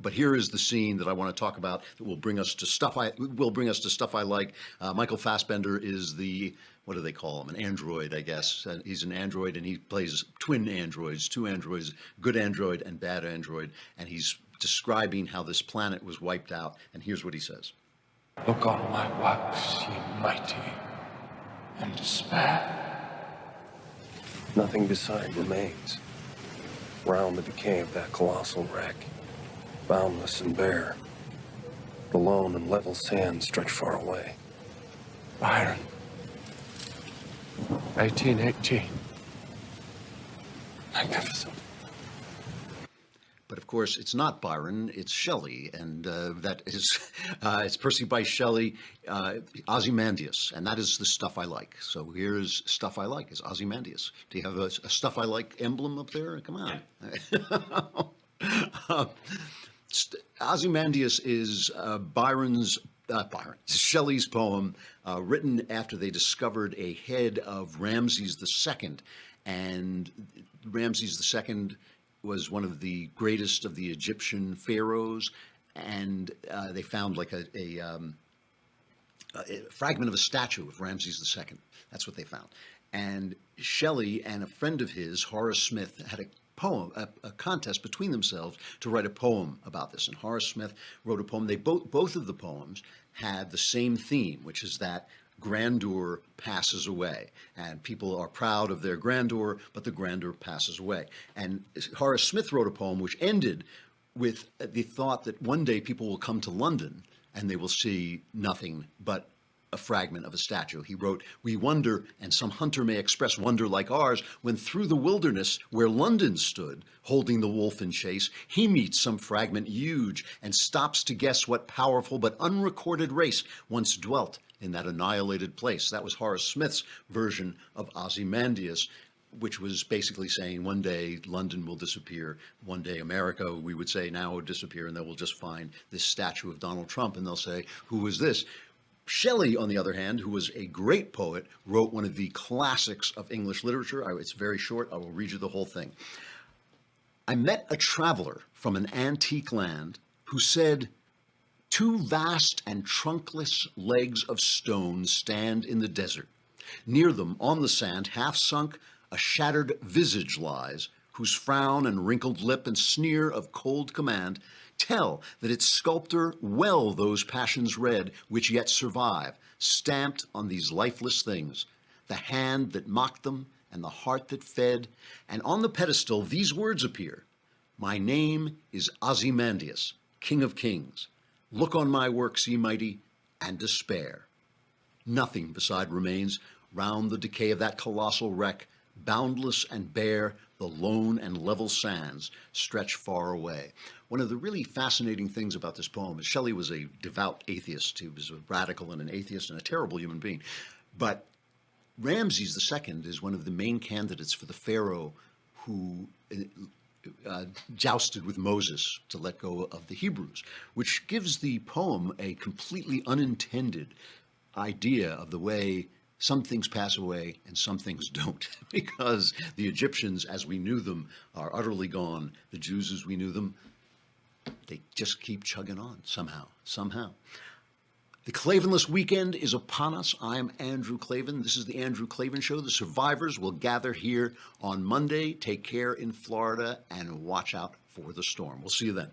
but here is the scene that I want to talk about that will bring us to stuff I like. Michael Fassbender is the, what do they call him? An android, I guess. He's an android, and he plays twin androids, two androids, good android and bad android, and he's describing how this planet was wiped out. And here's what he says. Look on my works, ye mighty, and despair. Nothing beside remains. Round the decay of that colossal wreck, boundless and bare, the lone and level sands stretch far away. Byron. 1818. Magnificent. But of course, it's not Byron, it's Shelley, and that is, it's Percy Bysshe Shelley, Ozymandias, and that is the stuff I like. So here's stuff I like, is Ozymandias. Do you have a stuff I like emblem up there? Come on. Yeah. Ozymandias is Shelley's poem written after they discovered a head of Ramses II, and Ramses II was one of the greatest of the Egyptian pharaohs, and they found like a fragment of a statue of Ramses II. That's what they found. And Shelley and a friend of his, Horace Smith, had a poem, a contest between themselves to write a poem about this. And Horace Smith wrote a poem. They both of the poems had the same theme, which is that grandeur passes away, and people are proud of their grandeur, but the grandeur passes away. And Horace Smith wrote a poem which ended with the thought that one day people will come to London and they will see nothing but a fragment of a statue. He wrote, "We wonder, and some hunter may express wonder like ours, when through the wilderness where London stood, holding the wolf in chase, he meets some fragment huge and stops to guess what powerful but unrecorded race once dwelt in that annihilated place." That was Horace Smith's version of Ozymandias, which was basically saying one day London will disappear, one day America, we would say, now will disappear, and they will just find this statue of Donald Trump, and they'll say, who is this? Shelley, on the other hand, who was a great poet, wrote one of the classics of English literature. It's very short. I will read you the whole thing. "I met a traveler from an antique land who said, 'Two vast and trunkless legs of stone stand in the desert. Near them, on the sand, half sunk, a shattered visage lies, whose frown and wrinkled lip and sneer of cold command tell that its sculptor well those passions read which yet survive, stamped on these lifeless things, the hand that mocked them and the heart that fed, and on the pedestal these words appear, 'My name is Ozymandias, King of Kings. Look on my works, ye mighty, and despair.' Nothing beside remains round the decay of that colossal wreck, boundless and bare, the lone and level sands stretch far away." One of the really fascinating things about this poem is Shelley was a devout atheist. He was a radical and an atheist and a terrible human being. But Ramses II is one of the main candidates for the pharaoh who jousted with Moses to let go of the Hebrews, which gives the poem a completely unintended idea of the way some things pass away and some things don't, because the Egyptians as we knew them are utterly gone. The Jews as we knew them, they just keep chugging on somehow. The Klavanless weekend is upon us. I'm Andrew Klavan. This is the Andrew Klavan Show. The survivors will gather here on Monday. Take care in Florida and watch out for the storm. We'll see you then.